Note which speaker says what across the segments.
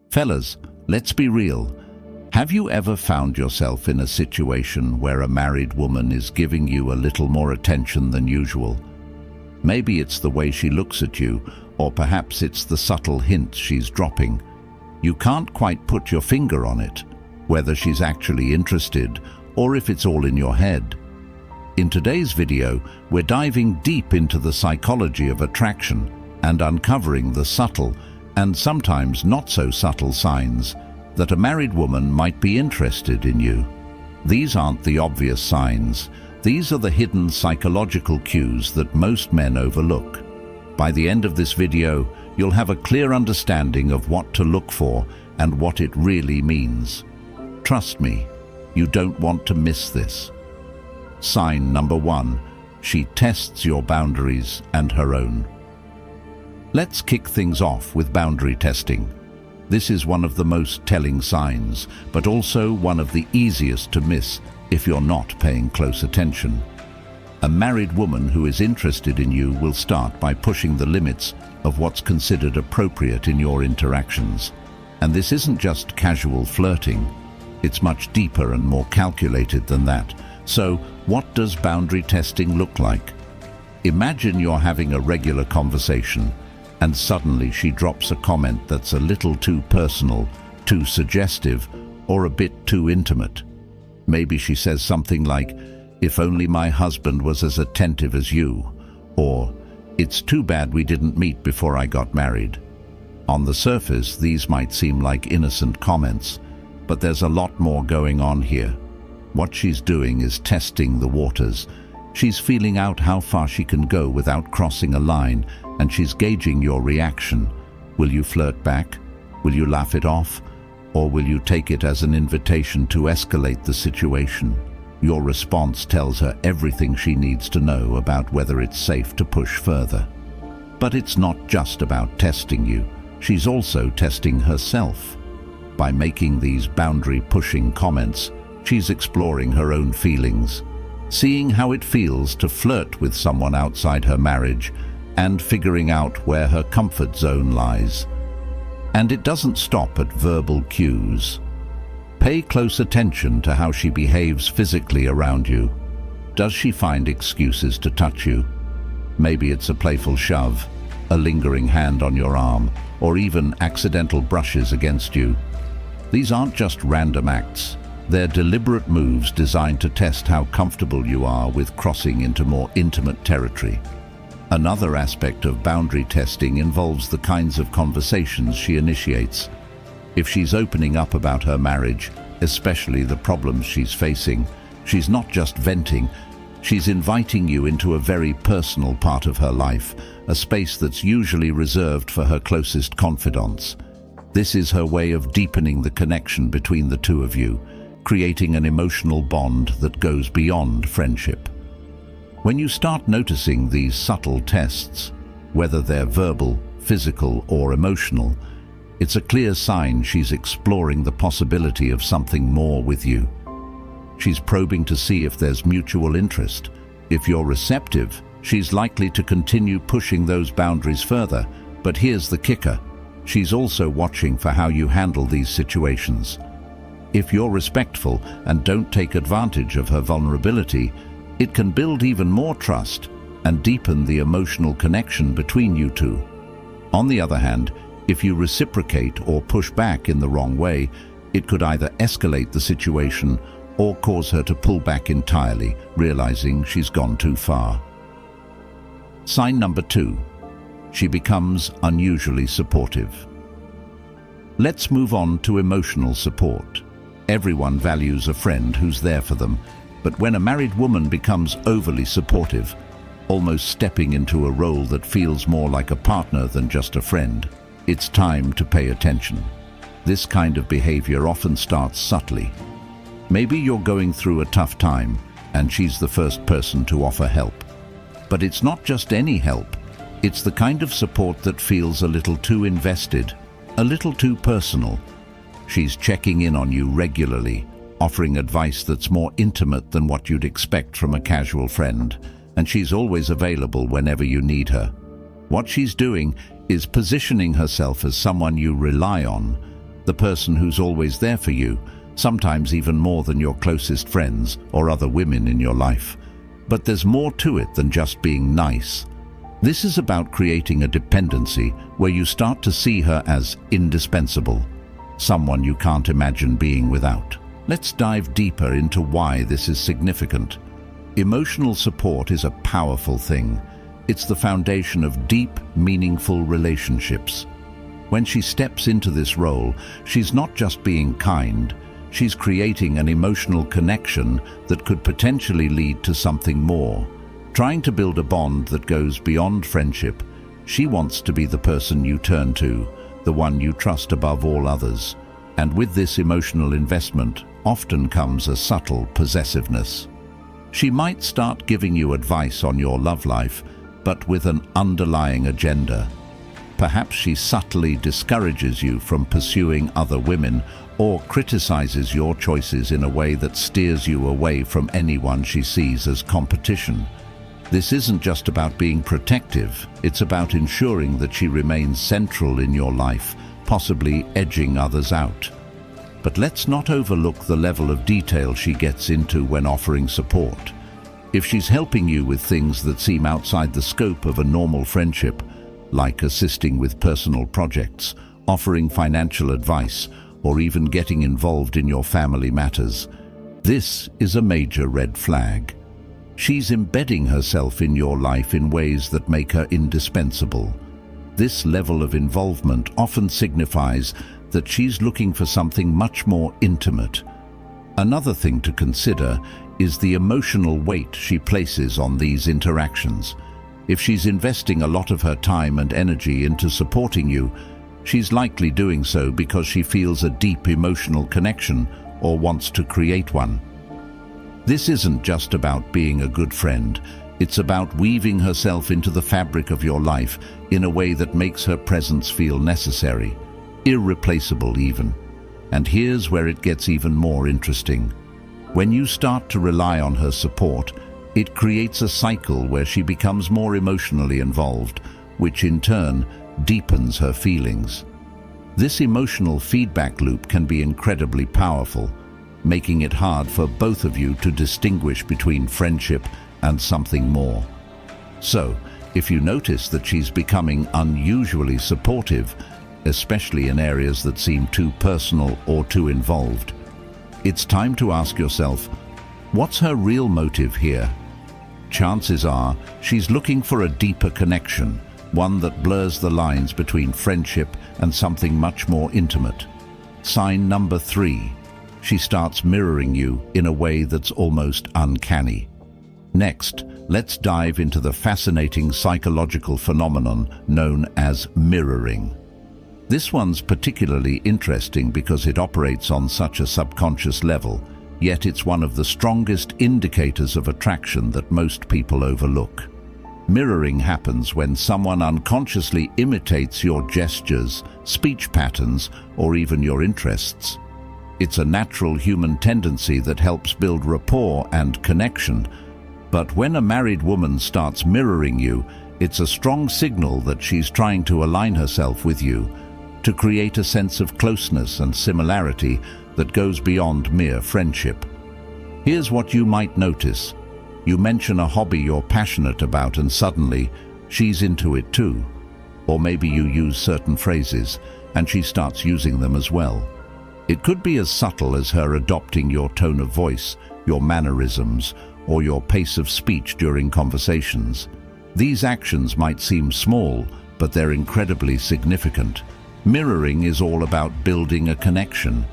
Speaker 1: Fellas, let's be real. Have you ever found yourself in a situation where a married woman is giving you a little more attention than usual? Maybe it's the way she looks at you, or perhaps it's the subtle hints she's dropping. You can't quite put your finger on it, whether she's actually interested or if it's all in your head. In today's video, we're diving deep into the psychology of attraction and uncovering the subtle and sometimes not so subtle signs that a married woman might be interested in you. These aren't the obvious signs. These are the hidden psychological cues that most men overlook. By the end of this video, you'll have a clear understanding of what to look for and what it really means. Trust me, you don't want to miss this. Sign number 1, she tests your boundaries and her own. Let's kick things off with boundary testing. This is one of the most telling signs, but also one of the easiest to miss if you're not paying close attention. A married woman who is interested in you will start by pushing the limits of what's considered appropriate in your interactions. And this isn't just casual flirting. It's much deeper and more calculated than that. So, what does boundary testing look like? Imagine you're having a regular conversation, and suddenly she drops a comment that's a little too personal, too suggestive, or a bit too intimate. Maybe she says something like, "If only my husband was as attentive as you," or "It's too bad we didn't meet before I got married." On the surface, these might seem like innocent comments, but there's a lot more going on here. What she's doing is testing the waters. She's feeling out how far she can go without crossing a line, and she's gauging your reaction. Will you flirt back? Will you laugh it off? Or will you take it as an invitation to escalate the situation? Your response tells her everything she needs to know about whether it's safe to push further. But it's not just about testing you. She's also testing herself. By making these boundary-pushing comments, she's exploring her own feelings, seeing how it feels to flirt with someone outside her marriage, and figuring out where her comfort zone lies. And it doesn't stop at verbal cues. Pay close attention to how she behaves physically around you. Does she find excuses to touch you? Maybe it's a playful shove, a lingering hand on your arm, or even accidental brushes against you. These aren't just random acts. They're deliberate moves designed to test how comfortable you are with crossing into more intimate territory. Another aspect of boundary testing involves the kinds of conversations she initiates. If she's opening up about her marriage, especially the problems she's facing, she's not just venting, she's inviting you into a very personal part of her life, a space that's usually reserved for her closest confidants. This is her way of deepening the connection between the two of you, creating an emotional bond that goes beyond friendship. When you start noticing these subtle tests, whether they're verbal, physical, or emotional, it's a clear sign she's exploring the possibility of something more with you. She's probing to see if there's mutual interest. If you're receptive, she's likely to continue pushing those boundaries further. But here's the kicker. She's also watching for how you handle these situations. If you're respectful and don't take advantage of her vulnerability, it can build even more trust and deepen the emotional connection between you two. On the other hand, if you reciprocate or push back in the wrong way, it could either escalate the situation or cause her to pull back entirely, realizing she's gone too far. Sign number 2. She becomes unusually supportive. Let's move on to emotional support. Everyone values a friend who's there for them, but when a married woman becomes overly supportive, almost stepping into a role that feels more like a partner than just a friend, it's time to pay attention. This kind of behavior often starts subtly. Maybe you're going through a tough time, and she's the first person to offer help. But it's not just any help. It's the kind of support that feels a little too invested, a little too personal. She's checking in on you regularly, offering advice that's more intimate than what you'd expect from a casual friend, and she's always available whenever you need her. What she's doing is positioning herself as someone you rely on. the person who's always there for you, sometimes even more than your closest friends or other women in your life. But there's more to it than just being nice. This is about creating a dependency where you start to see her as indispensable, someone you can't imagine being without. Let's dive deeper into why this is significant. Emotional support is a powerful thing. It's the foundation of deep, meaningful relationships. When she steps into this role, she's not just being kind, she's creating an emotional connection that could potentially lead to something more. Trying to build a bond that goes beyond friendship, she wants to be the person you turn to, the one you trust above all others. And with this emotional investment often comes a subtle possessiveness. She might start giving you advice on your love life, but with an underlying agenda. Perhaps she subtly discourages you from pursuing other women or criticizes your choices in a way that steers you away from anyone she sees as competition. This isn't just about being protective, it's about ensuring that she remains central in your life, possibly edging others out. But let's not overlook the level of detail she gets into when offering support. If she's helping you with things that seem outside the scope of a normal friendship, like assisting with personal projects, offering financial advice, or even getting involved in your family matters, this is a major red flag. She's embedding herself in your life in ways that make her indispensable. This level of involvement often signifies that she's looking for something much more intimate. Another thing to consider is the emotional weight she places on these interactions. If she's investing a lot of her time and energy into supporting you, she's likely doing so because she feels a deep emotional connection or wants to create one. This isn't just about being a good friend, it's about weaving herself into the fabric of your life in a way that makes her presence feel necessary, irreplaceable even. And here's where it gets even more interesting. When you start to rely on her support, it creates a cycle where she becomes more emotionally involved, which in turn deepens her feelings. This emotional feedback loop can be incredibly powerful, making it hard for both of you to distinguish between friendship and something more. So, if you notice that she's becoming unusually supportive, especially in areas that seem too personal or too involved, it's time to ask yourself, what's her real motive here? Chances are she's looking for a deeper connection, one that blurs the lines between friendship and something much more intimate. Sign number 3. She starts mirroring you in a way that's almost uncanny. Next, let's dive into the fascinating psychological phenomenon known as mirroring. This one's particularly interesting because it operates on such a subconscious level, yet it's one of the strongest indicators of attraction that most people overlook. Mirroring happens when someone unconsciously imitates your gestures, speech patterns, or even your interests. It's a natural human tendency that helps build rapport and connection, but when a married woman starts mirroring you, it's a strong signal that she's trying to align herself with you, to create a sense of closeness and similarity that goes beyond mere friendship. Here's what you might notice. You mention a hobby you're passionate about and suddenly she's into it too. Or maybe you use certain phrases and she starts using them as well. It could be as subtle as her adopting your tone of voice, your mannerisms, or your pace of speech during conversations. These actions might seem small, but they're incredibly significant. Mirroring is all about building a connection.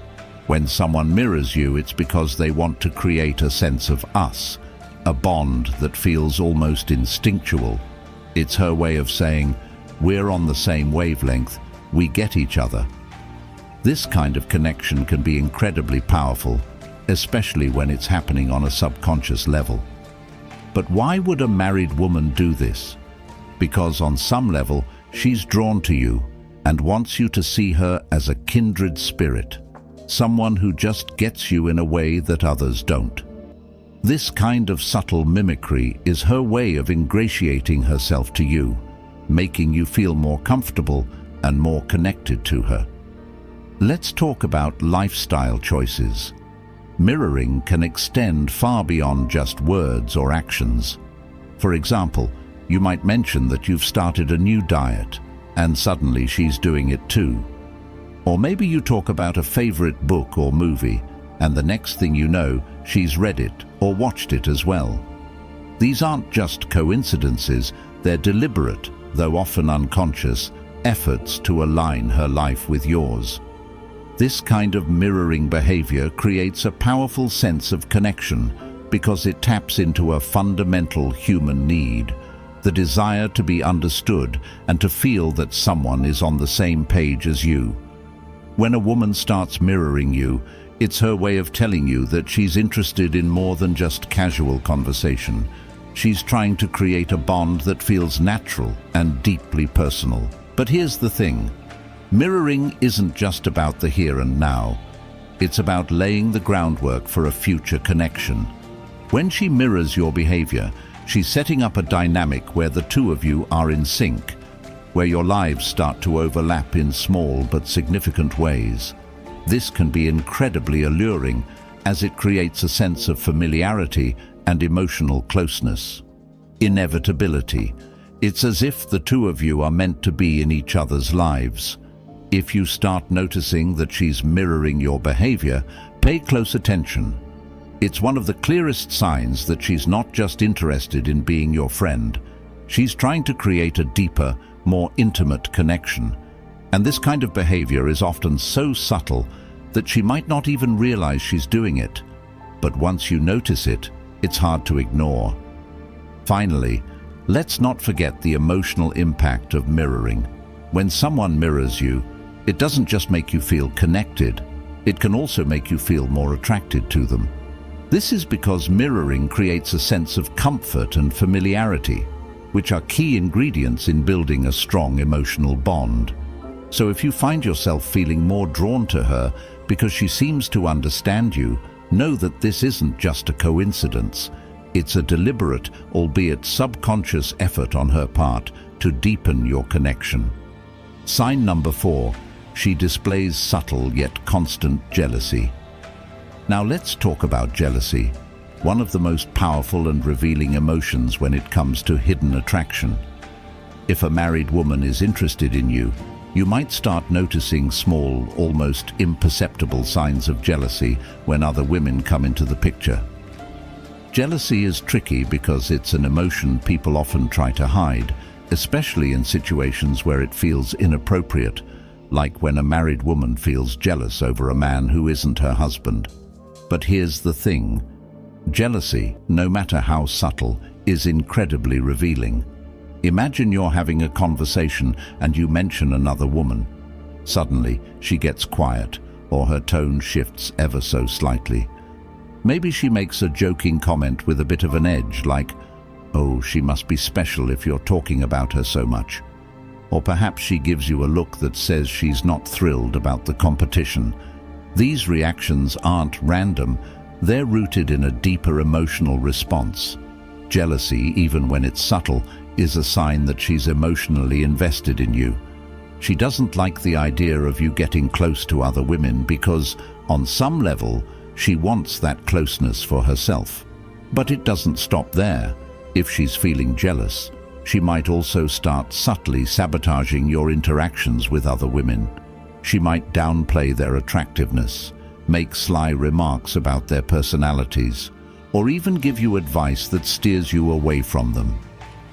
Speaker 1: When someone mirrors you, it's because they want to create a sense of us, a bond that feels almost instinctual. It's her way of saying, we're on the same wavelength, we get each other. This kind of connection can be incredibly powerful, especially when it's happening on a subconscious level. But why would a married woman do this? Because on some level, she's drawn to you and wants you to see her as a kindred spirit, someone who just gets you in a way that others don't. This kind of subtle mimicry is her way of ingratiating herself to you, making you feel more comfortable and more connected to her. Let's talk about lifestyle choices. Mirroring can extend far beyond just words or actions. For example, you might mention that you've started a new diet, and suddenly she's doing it too. Or maybe you talk about a favorite book or movie, and the next thing you know, she's read it or watched it as well. These aren't just coincidences, they're deliberate, though often unconscious, efforts to align her life with yours. This kind of mirroring behavior creates a powerful sense of connection because it taps into a fundamental human need, the desire to be understood and to feel that someone is on the same page as you. When a woman starts mirroring you, it's her way of telling you that she's interested in more than just casual conversation. She's trying to create a bond that feels natural and deeply personal. But here's the thing. Mirroring isn't just about the here and now. It's about laying the groundwork for a future connection. When she mirrors your behavior, she's setting up a dynamic where the two of you are in sync, where your lives start to overlap in small but significant ways. This can be incredibly alluring as it creates a sense of familiarity and emotional closeness. Inevitability. It's as if the two of you are meant to be in each other's lives. If you start noticing that she's mirroring your behavior, pay close attention. It's one of the clearest signs that she's not just interested in being your friend. She's trying to create a deeper, more intimate connection. And this kind of behavior is often so subtle that she might not even realize she's doing it. But once you notice it, it's hard to ignore. Finally, let's not forget the emotional impact of mirroring. When someone mirrors you, it doesn't just make you feel connected, it can also make you feel more attracted to them. This is because mirroring creates a sense of comfort and familiarity, which are key ingredients in building a strong emotional bond. So if you find yourself feeling more drawn to her because she seems to understand you, know that this isn't just a coincidence. It's a deliberate, albeit subconscious effort on her part to deepen your connection. Sign number 4. She displays subtle yet constant jealousy. Now let's talk about jealousy, one of the most powerful and revealing emotions when it comes to hidden attraction. If a married woman is interested in you, you might start noticing small, almost imperceptible signs of jealousy when other women come into the picture. Jealousy is tricky because it's an emotion people often try to hide, especially in situations where it feels inappropriate, like when a married woman feels jealous over a man who isn't her husband. But here's the thing. Jealousy, no matter how subtle, is incredibly revealing. Imagine you're having a conversation and you mention another woman. Suddenly, she gets quiet, or her tone shifts ever so slightly. Maybe she makes a joking comment with a bit of an edge, like, "Oh, she must be special if you're talking about her so much." Or perhaps she gives you a look that says she's not thrilled about the competition. These reactions aren't random, they're rooted in a deeper emotional response. Jealousy, even when it's subtle, is a sign that she's emotionally invested in you. She doesn't like the idea of you getting close to other women because, on some level, she wants that closeness for herself. But it doesn't stop there. If she's feeling jealous, she might also start subtly sabotaging your interactions with other women. She might downplay their attractiveness, make sly remarks about their personalities, or even give you advice that steers you away from them.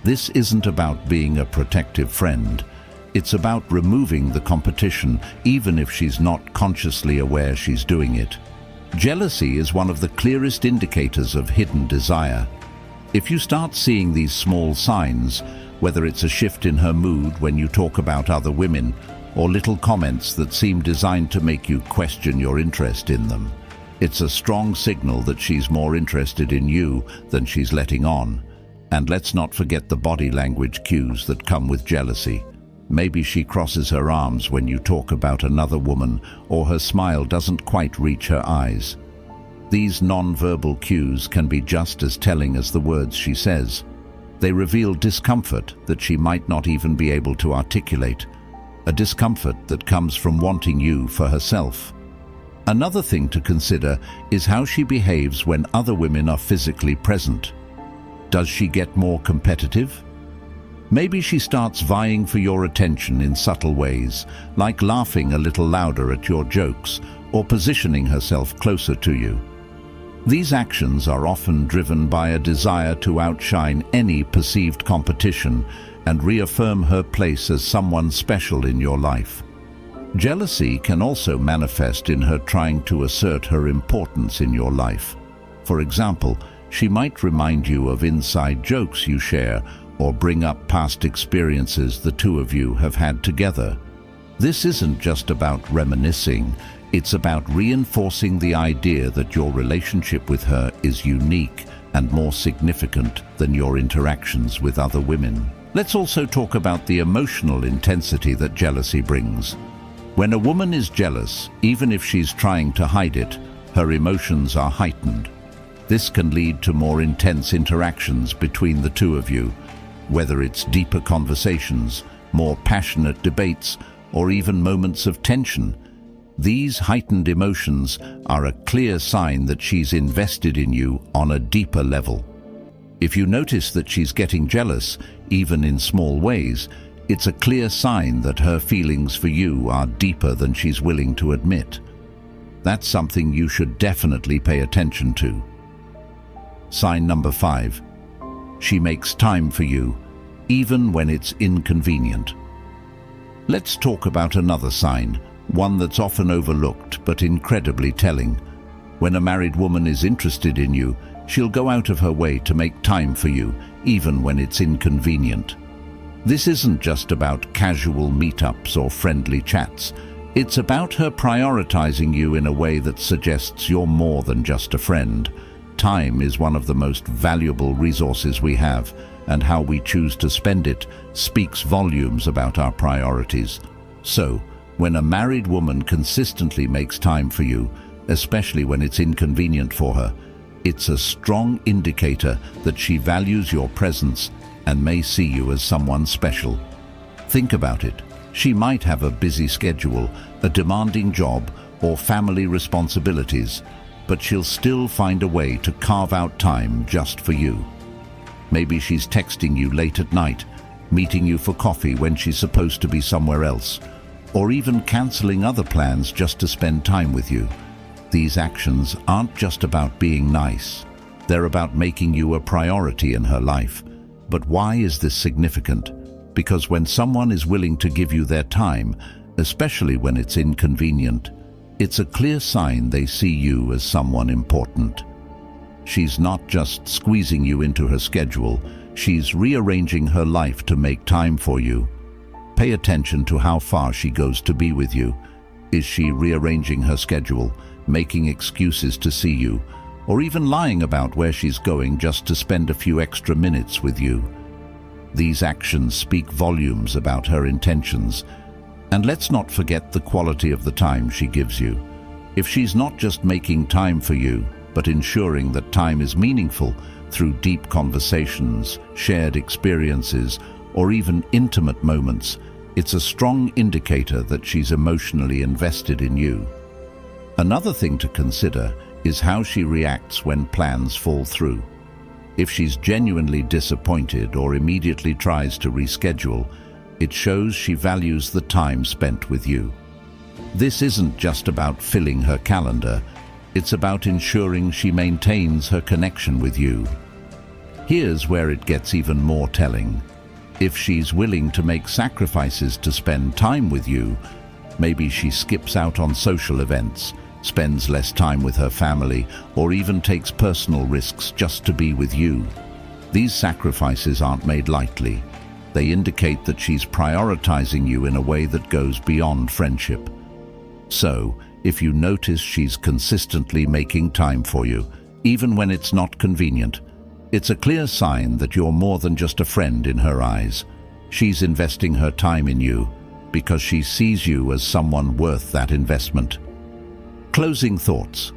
Speaker 1: This isn't about being a protective friend. It's about removing the competition, even if she's not consciously aware she's doing it. Jealousy is one of the clearest indicators of hidden desire. If you start seeing these small signs, whether it's a shift in her mood when you talk about other women, or little comments that seem designed to make you question your interest in them, it's a strong signal that she's more interested in you than she's letting on. And let's not forget the body language cues that come with jealousy. Maybe she crosses her arms when you talk about another woman, or her smile doesn't quite reach her eyes. These non-verbal cues can be just as telling as the words she says. They reveal discomfort that she might not even be able to articulate. a discomfort that comes from wanting you for herself. Another thing to consider is how she behaves when other women are physically present. Does she get more competitive? Maybe she starts vying for your attention in subtle ways, like laughing a little louder at your jokes or positioning herself closer to you. These actions are often driven by a desire to outshine any perceived competition and reaffirm her place as someone special in your life. Jealousy can also manifest in her trying to assert her importance in your life. For example, she might remind you of inside jokes you share or bring up past experiences the two of you have had together. This isn't just about reminiscing, it's about reinforcing the idea that your relationship with her is unique and more significant than your interactions with other women. Let's also talk about the emotional intensity that jealousy brings. When a woman is jealous, even if she's trying to hide it, her emotions are heightened. This can lead to more intense interactions between the two of you, whether it's deeper conversations, more passionate debates, or even moments of tension. These heightened emotions are a clear sign that she's invested in you on a deeper level. If you notice that she's getting jealous, even in small ways, it's a clear sign that her feelings for you are deeper than she's willing to admit. That's something you should definitely pay attention to. Sign number 5. She makes time for you, even when it's inconvenient. Let's talk about another sign, one that's often overlooked but incredibly telling. When a married woman is interested in you, she'll go out of her way to make time for you, even when it's inconvenient. This isn't just about casual meetups or friendly chats. It's about her prioritizing you in a way that suggests you're more than just a friend. Time is one of the most valuable resources we have, and how we choose to spend it speaks volumes about our priorities. So, when a married woman consistently makes time for you, especially when it's inconvenient for her, it's a strong indicator that she values your presence and may see you as someone special. Think about it. She might have a busy schedule, a demanding job, or family responsibilities, but she'll still find a way to carve out time just for you. Maybe she's texting you late at night, meeting you for coffee when she's supposed to be somewhere else, or even canceling other plans just to spend time with you. These actions aren't just about being nice. They're about making you a priority in her life. But why is this significant? Because when someone is willing to give you their time, especially when it's inconvenient, it's a clear sign they see you as someone important. She's not just squeezing you into her schedule, she's rearranging her life to make time for you. Pay attention to how far she goes to be with you. Is she rearranging her schedule, making excuses to see you, or even lying about where she's going just to spend a few extra minutes with you? These actions speak volumes about her intentions. And let's not forget the quality of the time she gives you. If she's not just making time for you, but ensuring that time is meaningful through deep conversations, shared experiences, or even intimate moments, it's a strong indicator that she's emotionally invested in you. Another thing to consider is how she reacts when plans fall through. If she's genuinely disappointed or immediately tries to reschedule, it shows she values the time spent with you. This isn't just about filling her calendar, it's about ensuring she maintains her connection with you. Here's where it gets even more telling. If she's willing to make sacrifices to spend time with you, maybe she skips out on social events, spends less time with her family, or even takes personal risks just to be with you. These sacrifices aren't made lightly. They indicate that she's prioritizing you in a way that goes beyond friendship. So, if you notice she's consistently making time for you, even when it's not convenient, it's a clear sign that you're more than just a friend in her eyes. She's investing her time in you because she sees you as someone worth that investment. Closing thoughts.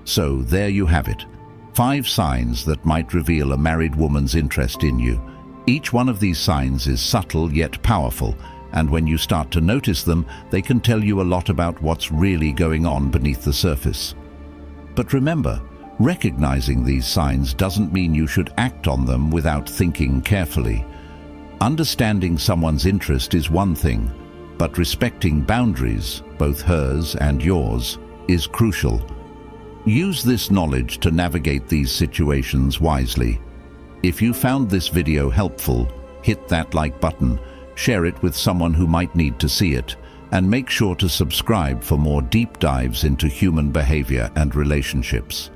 Speaker 1: So there you have it. 5 signs that might reveal a married woman's interest in you. Each one of these signs is subtle yet powerful, And when you start to notice them, they can tell you a lot about what's really going on beneath the surface. But remember, recognizing these signs doesn't mean you should act on them without thinking carefully. Understanding someone's interest is one thing, but respecting boundaries, both hers and yours, is crucial. Use this knowledge to navigate these situations wisely. If you found this video helpful, hit that like button, share it with someone who might need to see it, and make sure to subscribe for more deep dives into human behavior and relationships.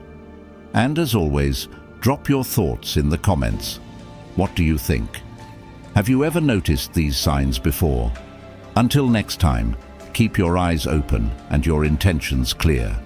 Speaker 1: And as always, drop your thoughts in the comments. What do you think? Have you ever noticed these signs before? Until next time, keep your eyes open and your intentions clear.